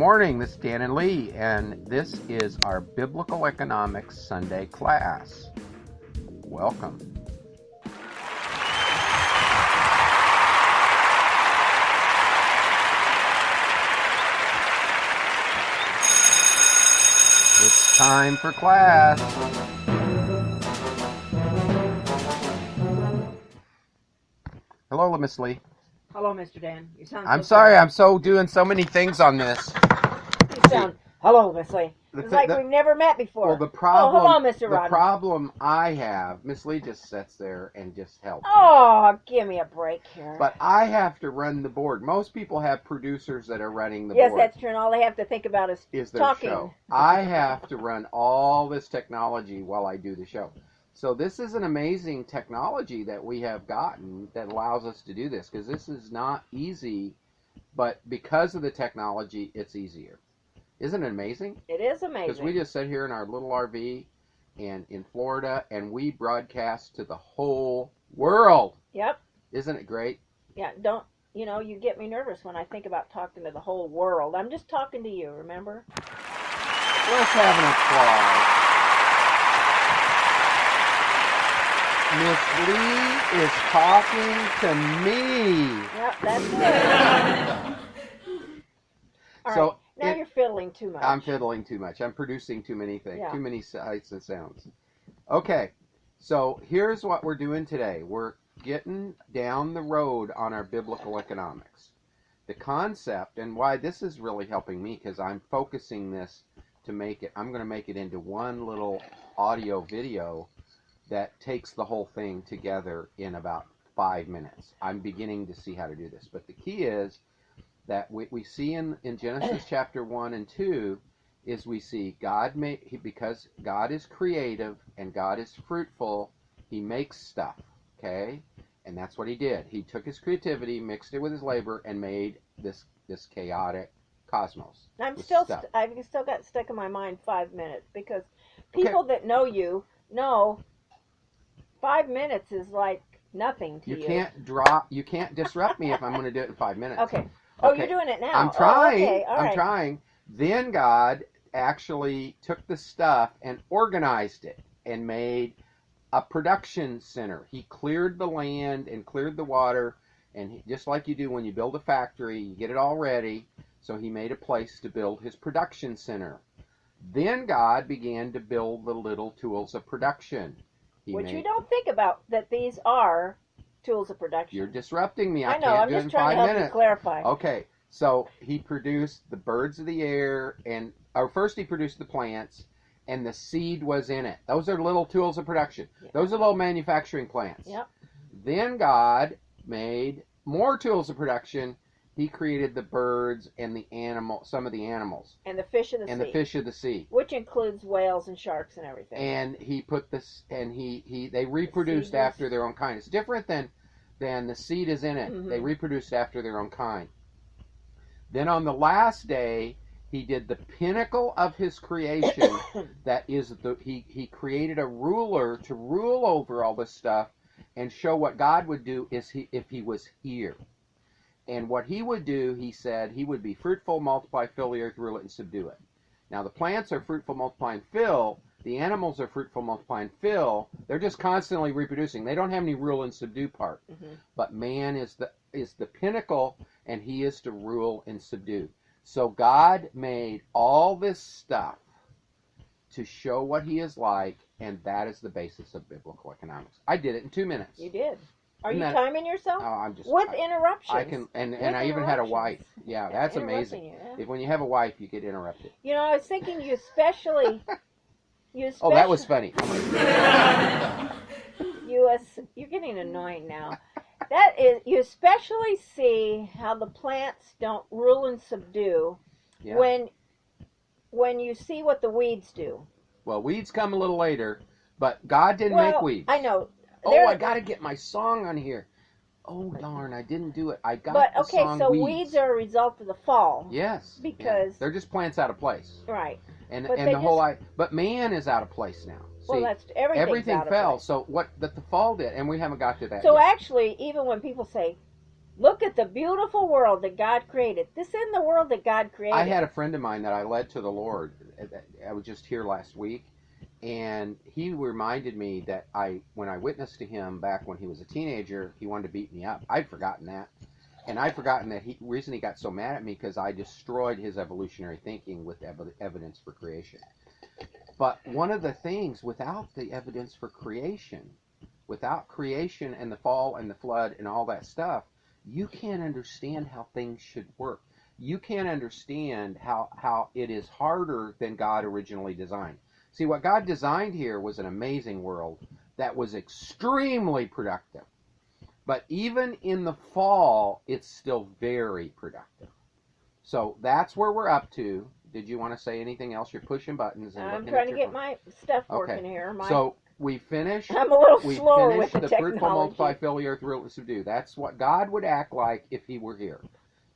morning, this is Dan and Lee, and this is our Biblical Economics Sunday class. Welcome. It's time for class. Hello, Miss Lee. Hello, Mr. Dan. You sound. I'm sorry, I'm doing so many things on this. You sound. Hello, Miss Lee. It's like we've never met before. Well, the problem. Oh, hello, Mr. Rodman. The problem I have, Miss Lee just sits there and just helps. Oh, give me a break here. But I have to run the board. Most people have producers that are running the board. Yes, that's true, and all they have to think about is their talking. Show. I have to run all this technology while I do the show. So this is an amazing technology that we have gotten that allows us to do this, because this is not easy, but because of the technology, it's easier. Isn't it amazing? It is amazing. Because we just sit here in our little RV and in Florida, and we broadcast to the whole world. Yep. Isn't it great? Yeah, you get me nervous when I think about talking to the whole world. I'm just talking to you, remember? Let's have an applause. Miss Lee is talking to me. Yep, that's it. All right. Now you're fiddling too much. I'm fiddling too much. I'm producing too many things, too many sights and sounds. Okay, so here's what we're doing today. We're getting down the road on our biblical economics. The concept, and why this is really helping me, because I'm focusing this to make it, I'm going to make it into one little audio video that takes the whole thing together in about 5 minutes. I'm beginning to see how to do this. But the key is that we see in Genesis chapter 1 and 2 is we see because God is creative and God is fruitful, he makes stuff, okay? And that's what he did. He took his creativity, mixed it with his labor, and made this chaotic cosmos. I've still got stuck in my mind 5 minutes, because people that know you know 5 minutes is like nothing to you. You can't disrupt me if I'm going to do it in 5 minutes. Okay. Oh, you're doing it now. I'm trying. Oh, okay. All right. I'm trying. Then God actually took the stuff and organized it and made a production center. He cleared the land and cleared the water, and just like you do when you build a factory, you get it all ready. So he made a place to build his production center. Then God began to build the little tools of production. You don't think about that these are tools of production. You're disrupting me. I know. I'm just trying to help you clarify. Okay, so he produced the birds of the air, first he produced the plants, and the seed was in it. Those are little tools of production. Yeah. Those are little manufacturing plants. Yep. Then God made more tools of production. He created the birds and some of the animals. And the fish of the sea. And the fish of the sea. Which includes whales and sharks and everything. And he put this, and they reproduced after their own kind. It's different than the seed is in it. Mm-hmm. They reproduced after their own kind. Then on the last day, he did the pinnacle of his creation. That is, he created a ruler to rule over all this stuff and show what God would do if he was here. And what he would do, he said, he would be fruitful, multiply, fill the earth, rule it, and subdue it. Now, the plants are fruitful, multiply, and fill. The animals are fruitful, multiply, and fill. They're just constantly reproducing. They don't have any rule and subdue part. Mm-hmm. But man is the pinnacle, and he is to rule and subdue. So God made all this stuff to show what he is like, and that is the basis of biblical economics. I did it in 2 minutes. You did. Are you timing yourself? Oh, I'm just with interruptions. I can, and I even had a wife. Yeah, that's amazing. When you have a wife, you get interrupted. I was thinking you especially. Oh, that was funny. You're getting annoying now. That is, you especially see how the plants don't rule and subdue when you see what the weeds do. Well, weeds come a little later, but God didn't make weeds. I know. I got to get my song on here. Oh, darn, I didn't do it. I got the song weeds are a result of the fall. Yes. Because they're just plants out of place. Right. But man is out of place now. See, that's everything fell. So but the fall did, and we haven't got to that yet. Actually, even when people say, Look at the beautiful world that God created. This isn't the world that God created. I had a friend of mine that I led to the Lord. I was just here last week, and he reminded me that when I witnessed to him back when he was a teenager, he wanted to beat me up. I'd forgotten that. And I'd forgotten that the reason he got so mad at me because I destroyed his evolutionary thinking with evidence for creation. But one of the things, without the evidence for creation, without creation and the fall and the flood and all that stuff, you can't understand how things should work. You can't understand how it is harder than God originally designed. See, what God designed here was an amazing world that was extremely productive. But even in the fall, it's still very productive. So that's where we're up to. Did you want to say anything else? You're pushing buttons. And I'm trying to get my stuff working here. So we finished. I'm a little slower with the the fruitful, technology. multiply, fill the earth, rule and subdue. That's what God would act like if he were here,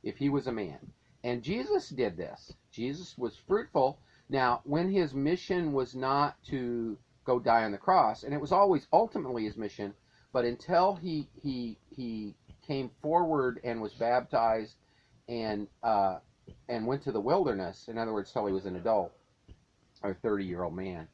if he was a man. And Jesus did this. Jesus was fruitful. Now, when his mission was not to go die on the cross, and it was always ultimately his mission, but until he came forward and was baptized and went to the wilderness, in other words, till he was an adult or 30-year-old man,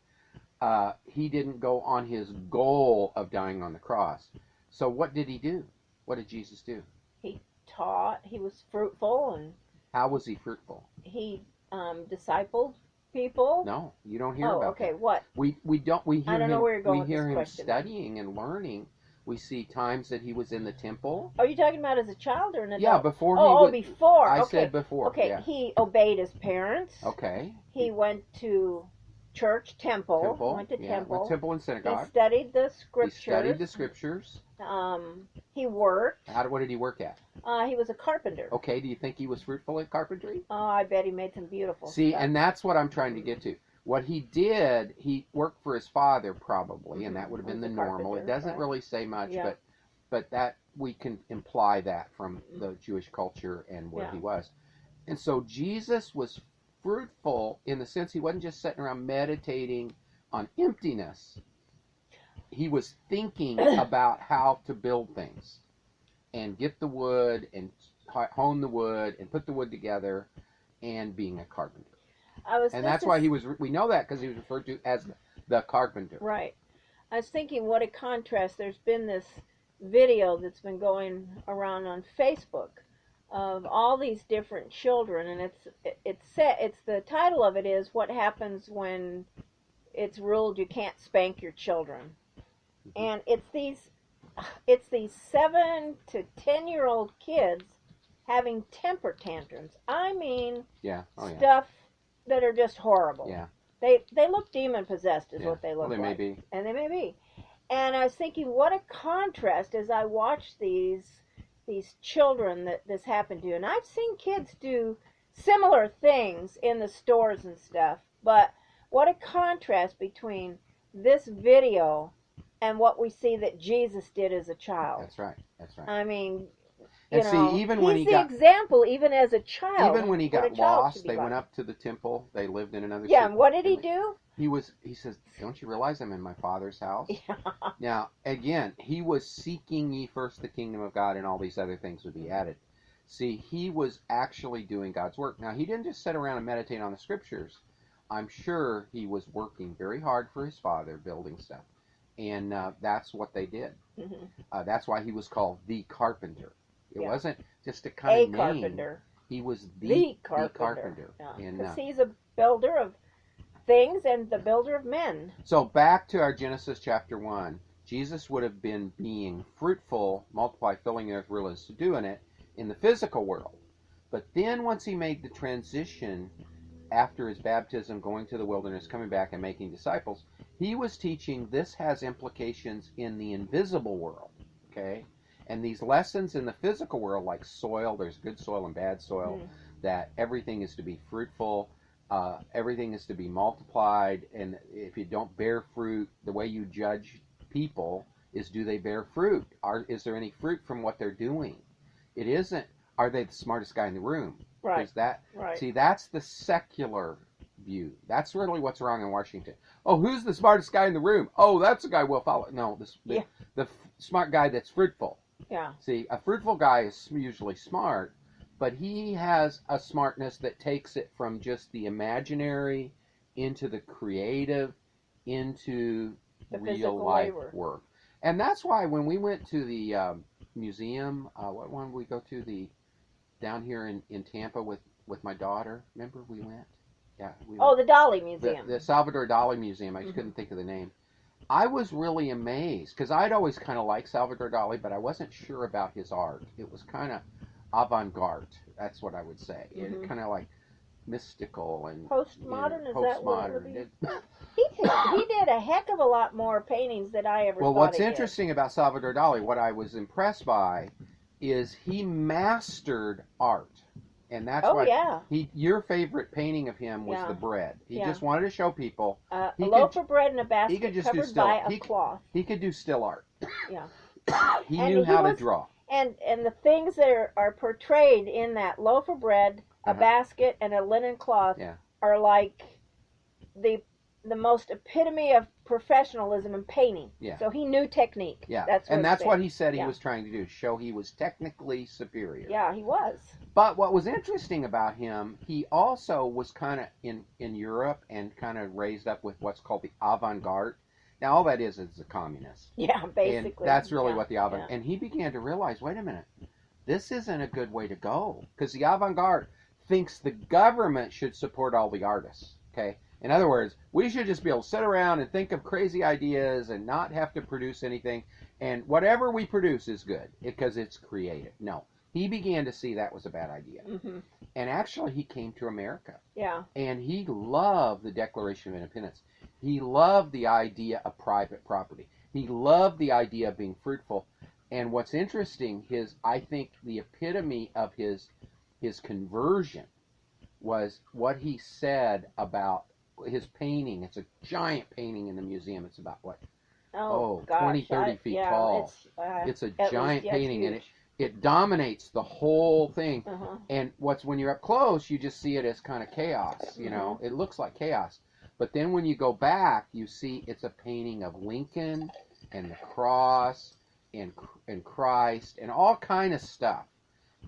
he didn't go on his goal of dying on the cross. So what did he do? What did Jesus do? He taught. He was fruitful, and how was he fruitful? He discipled people. No, you don't hear about okay. that. What? We don't. We hear I don't know him. where you're going We hear with him this question. studying and learning. We see times that he was in the temple. Are you talking about as a child or an adult? Yeah, before he was. Before. I okay. said before. Okay, yeah. He obeyed his parents. Okay. He went to church, temple. Went to yeah, temple. Went temple and synagogue. He studied the scriptures. He studied the scriptures. He worked. What did he work at? He was a carpenter. Okay, do you think he was fruitful at carpentry? Oh, I bet he made some beautiful See, stuff. and that's what I'm trying to get to. What he did, he worked for his father probably, and that would have been the normal. It doesn't really say much, but that we can imply that from the Jewish culture and where he was. And so Jesus was fruitful in the sense he wasn't just sitting around meditating on emptiness. He was thinking about how to build things and get the wood and hone the wood and put the wood together and being a carpenter. That's why we know that because he was referred to as the carpenter. Right. I was thinking what a contrast. There's been this video that's been going around on Facebook of all these different children, and it's the title of it is What Happens When It's Ruled You Can't Spank Your Children. And it's these 7 to 10-year-old kids having temper tantrums. I mean, stuff that are just horrible. Yeah. They look demon possessed is what they look like. They may be. And they may be. And I was thinking, what a contrast as I watched these children that this happened to. And I've seen kids do similar things in the stores and stuff. But what a contrast between this video and what we see that Jesus did as a child. That's right. That's right. I mean, even when he's the example, even as a child. Even when he got lost, they went up to the temple. They lived in another city. Yeah, and what did he do? He says, don't you realize I'm in my Father's house? Yeah. Now, again, he was seeking ye first the kingdom of God, and all these other things would be added. See, he was actually doing God's work. Now, he didn't just sit around and meditate on the scriptures. I'm sure he was working very hard for his Father, building stuff. And that's what they did. Mm-hmm. That's why he was called the carpenter. It wasn't just a kind of name. Carpenter. He was the carpenter. Because he's a builder of things and the builder of men. So back to our Genesis chapter 1. Jesus would have been being fruitful, multiply, filling the earth, rule and subduing it in the physical world. But then once he made the transition after his baptism, going to the wilderness, coming back and making disciples, he was teaching this has implications in the invisible world. Okay? And these lessons in the physical world, like soil, there's good soil and bad soil, that everything is to be fruitful, everything is to be multiplied, and if you don't bear fruit, the way you judge people is, do they bear fruit? Is there any fruit from what they're doing? It isn't, are they the smartest guy in the room? Right. See, that's the secular view. That's really what's wrong in Washington. Oh, who's the smartest guy in the room? Oh, that's the guy we'll follow. No, the smart guy that's fruitful. Yeah. See, a fruitful guy is usually smart, but he has a smartness that takes it from just the imaginary into the creative, into The real physical life labor. work. And that's why when we went to the museum, what one did we go to? The down here in Tampa with my daughter. Remember we went? Yeah. The Dali Museum. The Salvador Dali Museum. I just couldn't think of the name. I was really amazed because I'd always kind of liked Salvador Dali, but I wasn't sure about his art. It was kind of avant-garde. That's what I would say. It kind of like mystical and Postmodern, is that what it would postmodern. be? He did a heck of a lot more paintings than I ever Well, thought what's he did. interesting about Salvador Dali, what I was impressed by, is he mastered art. And that's why your favorite painting of him was the bread. He just wanted to show people. A loaf of bread in a basket just covered by a cloth. He could do still art. Yeah. He knew how to draw. And the things that are portrayed in that loaf of bread, a basket, and a linen cloth are like the most epitome of professionalism in painting. Yeah. So he knew technique. Yeah. That's what he said he was trying to do, show he was technically superior. Yeah, he was. But what was interesting about him, he also was kind of in Europe and kind of raised up with what's called the avant-garde. Now, all that is a communist. Yeah, basically. And that's really what the avant-garde... And he began to realize, wait a minute, this isn't a good way to go. Because the avant-garde thinks the government should support all the artists, okay? In other words, we should just be able to sit around and think of crazy ideas and not have to produce anything. And whatever we produce is good because it's creative. No. He began to see that was a bad idea. Mm-hmm. And actually, he came to America. Yeah. And he loved the Declaration of Independence. He loved the idea of private property. He loved the idea of being fruitful. And what's interesting, I think the epitome of his conversion was what he said about his painting. It's a giant painting in the museum. It's about, what? Gosh, 20, 30 feet tall. It's a giant painting, and it dominates the whole thing. And when you're up close, you just see it as kind of chaos. You know, it looks like chaos. But then when you go back, you see it's a painting of Lincoln and the cross and Christ and all kind of stuff.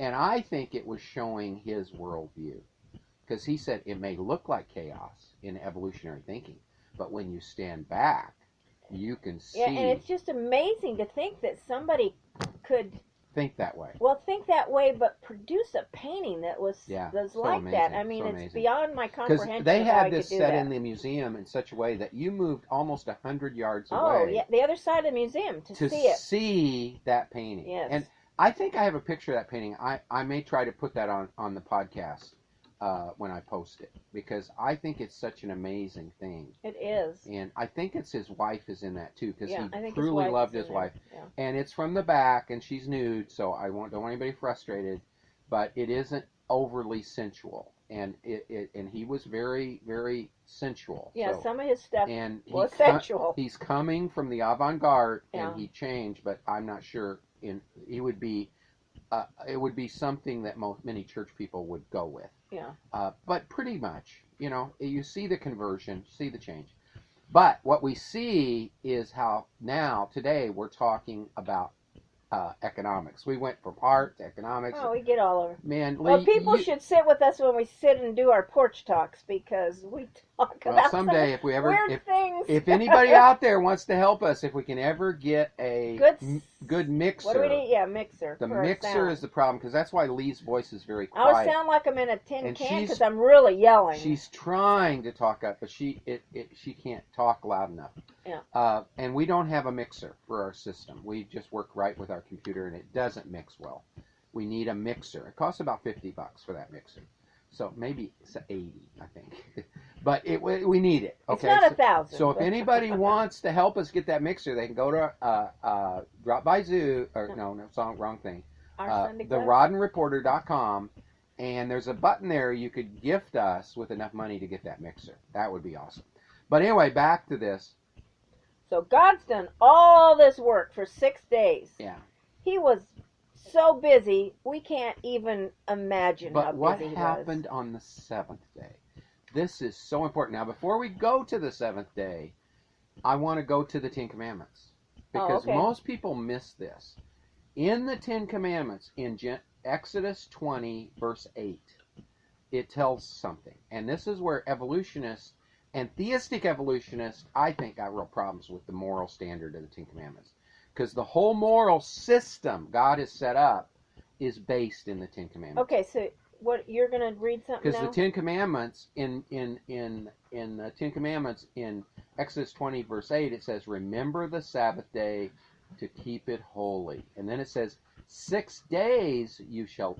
And I think it was showing his worldview. Because he said it may look like chaos in evolutionary thinking, but when you stand back, you can see. Yeah, and it's just amazing to think that somebody could think that way. Well, think that way, but produce a painting that was so like amazing, that. I mean, so it's amazing. beyond my comprehension. Because they had this set that. in the museum in such a way that you moved almost 100 yards away. Oh, yeah, the other side of the museum to see it. See that painting. Yes. And I think I have a picture of that painting. I may try to put that on the podcast when I post it, because I think it's such an amazing thing. It is. And I think it's his wife is in that too, because he I truly loved his wife. Yeah. And it's from the back, and she's nude, so I don't want anybody frustrated, but it isn't overly sensual. And and he was very, very sensual. Yeah, so, some of his stuff and was sensual. He's coming from the avant-garde, Yeah. and he changed, but I'm not sure. It would be something that many church people would go with. Yeah. But pretty much, you see the conversion, see the change. But what we see is how now, today, we're talking about economics. We went from art to economics. Oh, we get all over. Man, Lee, well, people should sit with us when we sit and do our porch talks, because we talk about someday, if things. If anybody out there wants to help us, if we can ever get a good mixer. What do we need? Yeah, mixer. The mixer is the problem, because that's why Lee's voice is very I quiet. would sound like I'm in a tin can because I'm really yelling. She's trying to talk up, but she can't talk loud enough. Yeah. And we don't have a mixer for our system. We just work right with our computer, and it doesn't mix well. We need a mixer. It costs about $50 for that mixer. So maybe it's 80, I think. But we need it. Okay? It's not 1,000. So if anybody wants to help us get that mixer, they can go to Drop by Zoo, or wrong thing. TheRoddenReporter.com, and there's a button there you could gift us with enough money to get that mixer. That would be awesome. But anyway, back to this. So God's done all this work for 6 days. Yeah. He was so busy, we can't even imagine how busy he was. But what happened on the seventh day? This is so important. Now, before we go to the seventh day, I want to go to the Ten Commandments. Because most people miss this. In the Ten Commandments, in Exodus 20, verse 8, it tells something. And this is where evolutionists and theistic evolutionists, I think, got real problems with the moral standard of the Ten Commandments. Because the whole moral system God has set up is based in the Ten Commandments. Okay, so what, you're going to read something now? Because the Ten Commandments, in the Ten Commandments, in Exodus 20, verse 8, it says, remember the Sabbath day to keep it holy. And then it says, 6 days you shall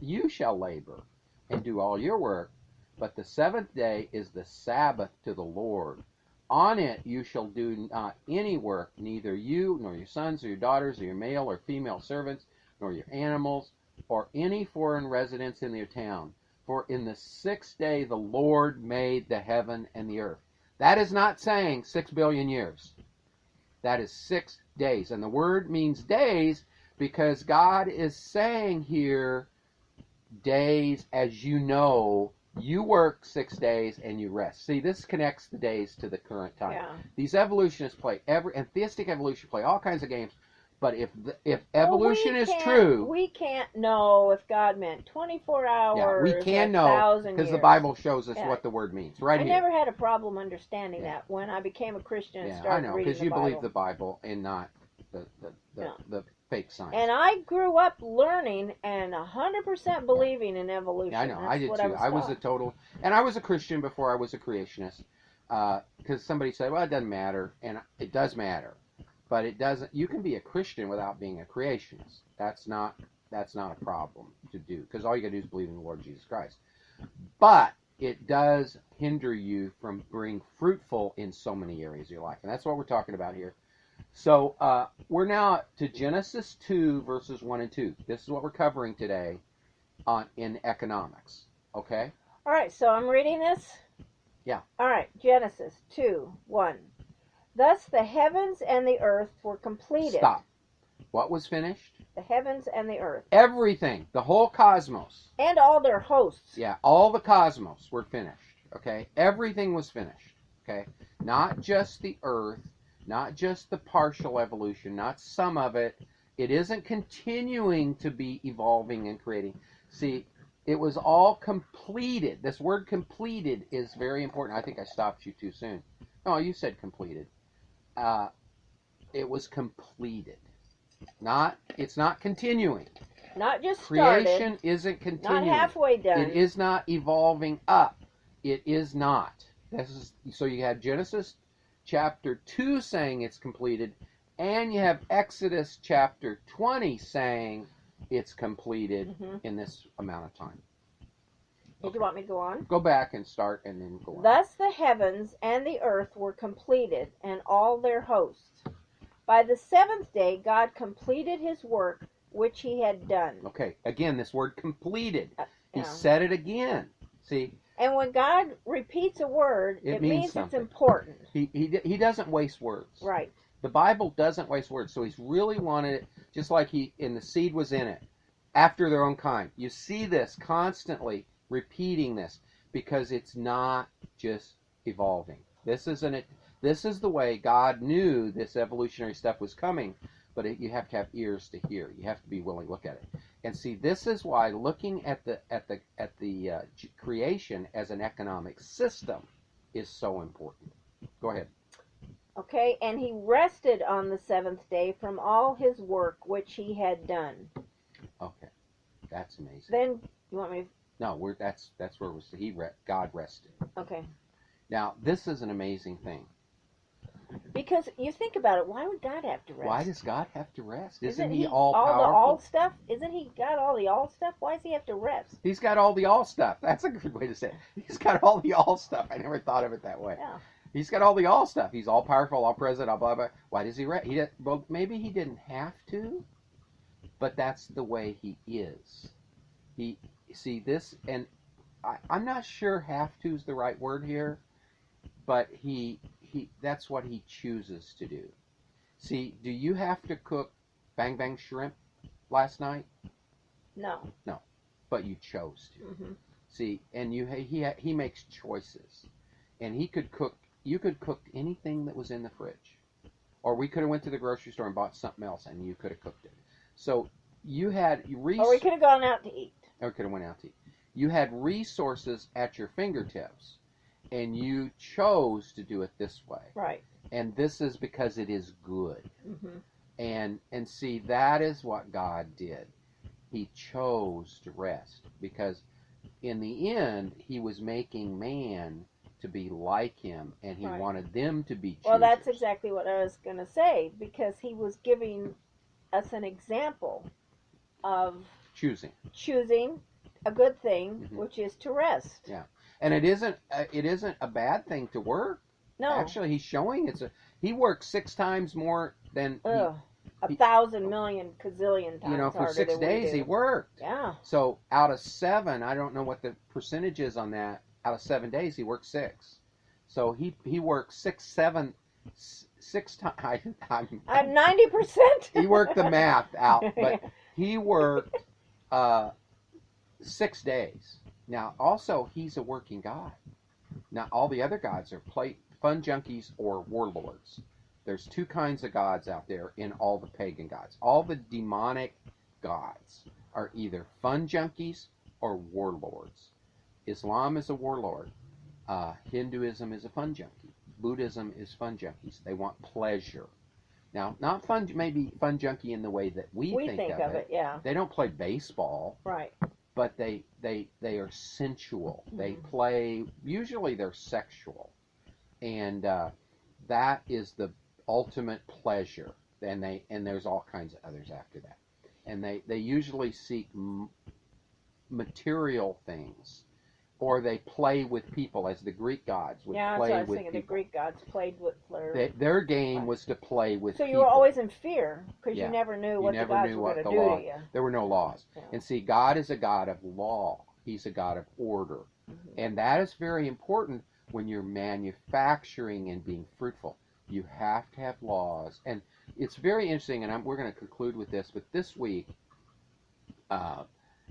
labor and do all your work, but the seventh day is the Sabbath to the Lord. On it you shall do not any work, neither you, nor your sons, or your daughters, or your male or female servants, nor your animals, or any foreign residents in your town. For in the 6th day the Lord made the heaven and the earth. That is not saying 6 billion years. That is 6 days. And the word means days because God is saying here, days as you know, you work 6 days and you rest. See, this connects the days to the current time. Yeah. These evolutionists play and theistic evolution play all kinds of games. But if evolution is true, we can't know if God meant 24 hours. Yeah, we can know 1,000 because the years. Bible shows us Yeah. what the word means. Right I here. never had a problem understanding Yeah. that when I became a Christian and Yeah, I started know reading because the you Bible. believe the Bible and not the fake science. And I grew up learning and 100% believing in evolution. Yeah, I know. That's I did what too. I was taught. and I was a Christian before I was a creationist. Because somebody said, well, it doesn't matter, and it does matter, but it doesn't. You can be a Christian without being a creationist. That's not a problem to do because all you got to do is believe in the Lord Jesus Christ. But it does hinder you from being fruitful in so many areas of your life, and that's what we're talking about here. So we're now to Genesis 2, verses 1 and 2. This is what we're covering today in economics. Okay? All right, so I'm reading this? Yeah. All right, Genesis 2, 1. Thus the heavens and the earth were completed. Stop. What was finished? The heavens and the earth. Everything. The whole cosmos. And all their hosts. Yeah, all the cosmos were finished. Okay? Everything was finished. Okay? Not just the earth. Not just the partial evolution, not some of it. It isn't continuing to be evolving and creating. See, it was all completed. This word completed is very important. I think I stopped you too soon. No, you said completed. It was completed. It's not continuing. Not just started. Creation isn't continuing. Not halfway done. It is not evolving up. It is not. So you have Genesis chapter 2 saying it's completed, and you have Exodus chapter 20 saying it's completed in this amount of time. Do you want me to go on? Go back and start and then go on. Thus the heavens and the earth were completed, and all their hosts. By the 7th day God completed his work which he had done. Okay, again, this word completed. He Yeah. said it again. See? And when God repeats a word, it means something. it's important. He doesn't waste words. Right. The Bible doesn't waste words, so he's really wanted it, just like the seed was in it, after their own kind. You see this constantly repeating this because it's not just evolving. This is the way God knew this evolutionary stuff was coming, but you have to have ears to hear. You have to be willing to look at it. And see, this is why looking at the creation as an economic system is so important. Go ahead. Okay, and he rested on the 7th day from all his work which he had done. Okay, that's amazing. Then you want me to... No, that's where God rested. Okay. Now this is an amazing thing. Because you think about it, why would God have to rest? Why does God have to rest? Isn't he he all powerful? the all stuff? Isn't he got all the all stuff? Why does he have to rest? He's got all the all stuff. That's a good way to say it. He's got all the all stuff. I never thought of it that way. Yeah. He's got all the all stuff. He's all powerful, all present, all blah blah. Why does he rest? Well, maybe he didn't have to, but that's the way he is. I'm not sure "have to" is the right word here, but he that's what he chooses to do. See, do you have to cook bang bang shrimp last night? No. But you chose to. Mm-hmm. See, and he makes choices, and he could cook. You could cook anything that was in the fridge, or we could have went to the grocery store and bought something else, and you could have cooked it. So you had Or we could have gone out to eat. or could have went out to eat. You had resources at your fingertips, and you chose to do it this way. Right. And this is because it is good. Mm-hmm. And see, that is what God did. He chose to rest because in the end, he was making man to be like him, and he Right. wanted them to be choosers. Well, that's exactly what I was going to say, because he was giving us an example of choosing a good thing, Mhm. which is to rest. Yeah. And it isn't a bad thing to work. No. Actually, he's showing he works 6 times more than Ugh. 1,000 million gazillion times for harder 6 than we days do. he worked. Yeah. So out of 7, I don't know what the percentage is on that. Out of 7 days, he worked 6. So he worked 6 times. I'm 90%. He worked the math out, but he worked 6 days. Now, also, he's a working god. Now, all the other gods are fun junkies or warlords. There's 2 kinds of gods out there in all the pagan gods. All the demonic gods are either fun junkies or warlords. Islam is a warlord. Hinduism is a fun junkie. Buddhism is fun junkies. They want pleasure. Now, not fun, maybe fun junkie in the way that we think of it. Yeah. They don't play baseball. Right. But they are sensual. Mm-hmm. They play, usually they're sexual. And that is the ultimate pleasure. And there's all kinds of others after that. And they usually seek material things. Or they play with people, as the Greek gods would Yeah, play that's what I was with thinking. people. The Greek gods played with Their game was to play with So people. you were always in fear, because Yeah. you never knew You what never the gods knew were what going to the do law- to you. There were no laws. Yeah. And see, God is a God of law. He's a God of order. Mm-hmm. And that is very important when you're manufacturing and being fruitful. You have to have laws. And it's very interesting, and we're going to conclude with this, but this week,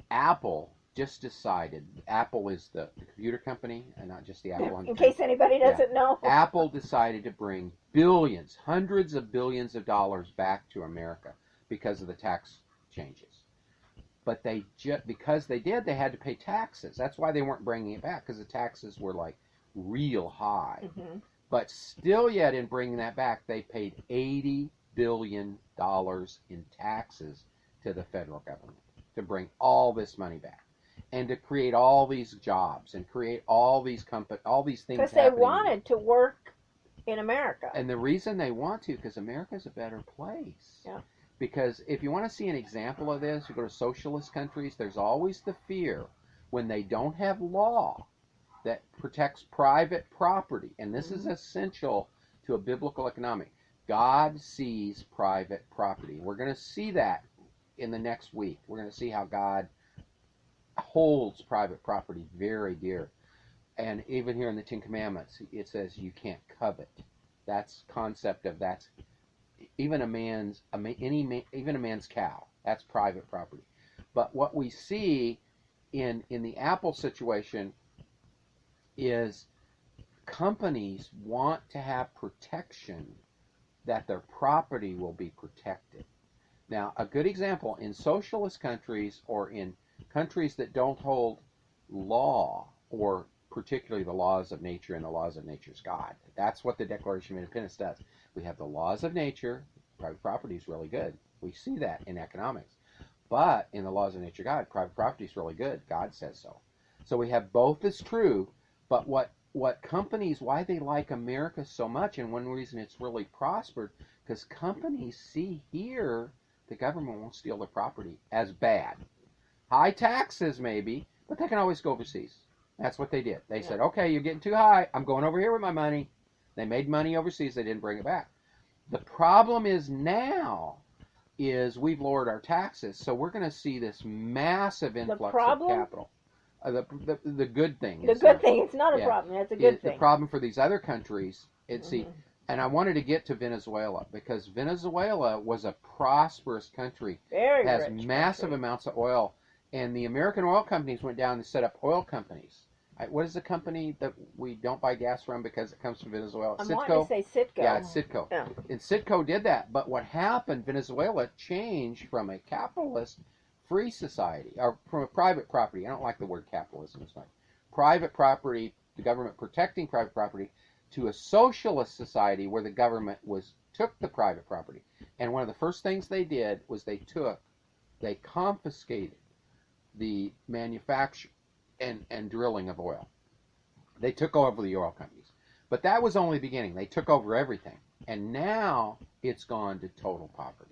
Apple just decided, Apple is the computer company, and not just the Apple. In case anybody doesn't know. Apple decided to bring billions, hundreds of billions of dollars back to America because of the tax changes. But because they did, they had to pay taxes. That's why they weren't bringing it back, because the taxes were like real high. Mm-hmm. But still yet in bringing that back, they paid $80 billion in taxes to the federal government to bring all this money back and to create all these jobs and create all these things. Because they wanted to work in America. And the reason they want to, because America's a better place. Yeah. Because if you want to see an example of this, you go to socialist countries, there's always the fear when they don't have law that protects private property. And this is essential to a biblical economic. God sees private property. We're going to see that in the next week. We're going to see how God holds private property very dear. And even here in the 10 Commandments, it says you can't covet. That's concept of even a man's cow. That's private property. But what we see in the Apple situation is companies want to have protection that their property will be protected. Now, a good example in socialist countries or in countries that don't hold law, or particularly the laws of nature and the laws of nature's God. That's what the Declaration of Independence does. We have the laws of nature. Private property is really good. We see that in economics. But in the laws of nature God, private property is really good. God says so. So we have both as true, but what companies, why they like America so much, and one reason it's really prospered, because companies see here the government won't steal their property as bad. High taxes maybe, but they can always go overseas. That's what they did. They said, okay, you're getting too high. I'm going over here with my money. They made money overseas. They didn't bring it back. The problem is now we've lowered our taxes, so we're going to see this massive influx of capital. The good thing. The good thing. It's not a problem. That's a good thing. The problem for these other countries, and I wanted to get to Venezuela, because Venezuela was a prosperous country. Very has rich massive country. amounts of oil, and the American oil companies went down and set up oil companies What is the company that we don't buy gas from because it comes from Venezuela? I'm Citgo? wanting to say Citgo. Yeah, it's Citgo. Yeah. And Citgo did that. But what happened, Venezuela changed from a capitalist free society, or from a private property. I don't like the word capitalism. It's not. Private property, the government protecting private property, to a socialist society where the government took the private property. And one of the first things they did was they confiscated the manufacture and drilling of oil. They took over the oil companies. But that was only the beginning. They took over everything. And now it's gone to total poverty.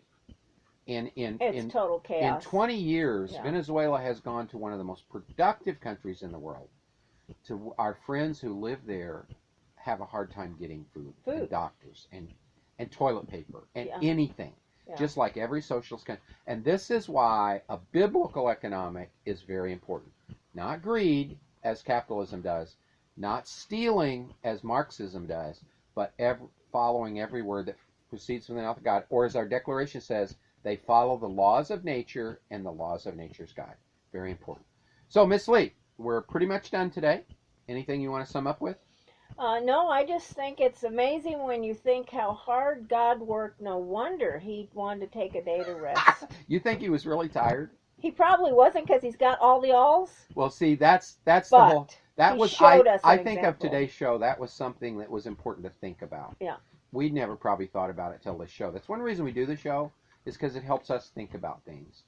It's total chaos. In 20 years, Yeah. Venezuela has gone to one of the most productive countries in the world. To our friends who live there have a hard time getting food. And doctors and toilet paper and anything. Yeah. Just like every socialist country. And this is why a biblical economic is very important. Not greed, as capitalism does, not stealing, as Marxism does, but following every word that proceeds from the mouth of God, or as our declaration says, they follow the laws of nature and the laws of nature's God. Very important. So, Miss Lee, we're pretty much done today. Anything you want to sum up with? No, I just think it's amazing when you think how hard God worked. No wonder he wanted to take a day to rest. You think he was really tired? He probably wasn't, because he's got all the alls. Well, see, that's the But whole. That he was showed us I an think example. of today's show. That was something that was important to think about. Yeah. We'd never probably thought about it till this show. That's one reason we do the show, is because it helps us think about things.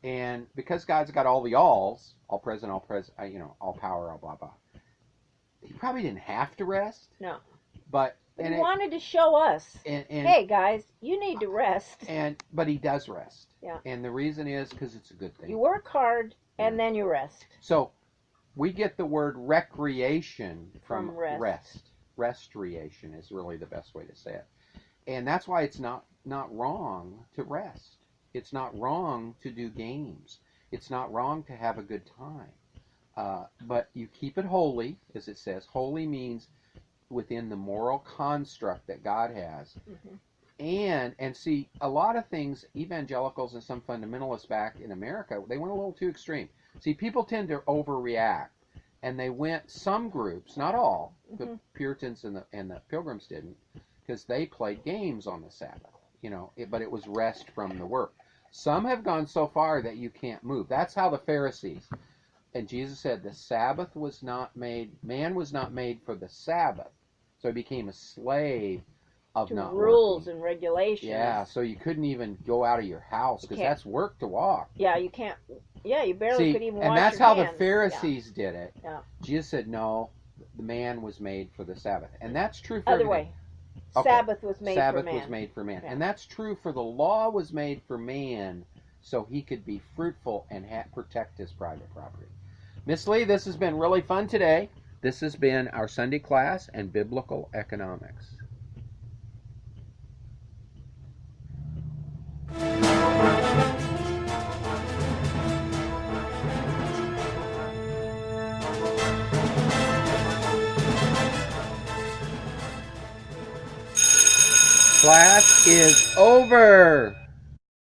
And because God's got all the alls, all present, all power, all blah blah. He probably didn't have to rest. No. But he wanted to show us, hey guys, you need to rest. But he does rest. Yeah. And the reason is because it's a good thing. You work hard and then you rest. So we get the word recreation from rest. rest. Restoration is really the best way to say it. And that's why it's not wrong to rest. It's not wrong to do games. It's not wrong to have a good time. But you keep it holy, as it says. Holy means within the moral construct that God has. Mm-hmm. And see, a lot of things, evangelicals and some fundamentalists back in America, they went a little too extreme. See, people tend to overreact. And they went, some groups, not all, the Puritans and the Pilgrims didn't, because they played games on the Sabbath, but it was rest from the work. Some have gone so far that you can't move. That's how the Pharisees, and Jesus said the Sabbath was not made, man was not made for the Sabbath, so he became a slave of not rules working. And regulations. Yeah, so you couldn't even go out of your house, because that's work to walk. Yeah, you can't. Yeah, you barely could even wash your hands. And that's how the Pharisees did it. Yeah. Jesus said, no, the man was made for the Sabbath. And that's true for Other everything. way. Okay. Sabbath was made for man. Sabbath was made for man. Yeah. And that's true for the law was made for man so he could be fruitful and protect his private property. Miss Lee, this has been really fun today. This has been our Sunday class and biblical economics. Class is over.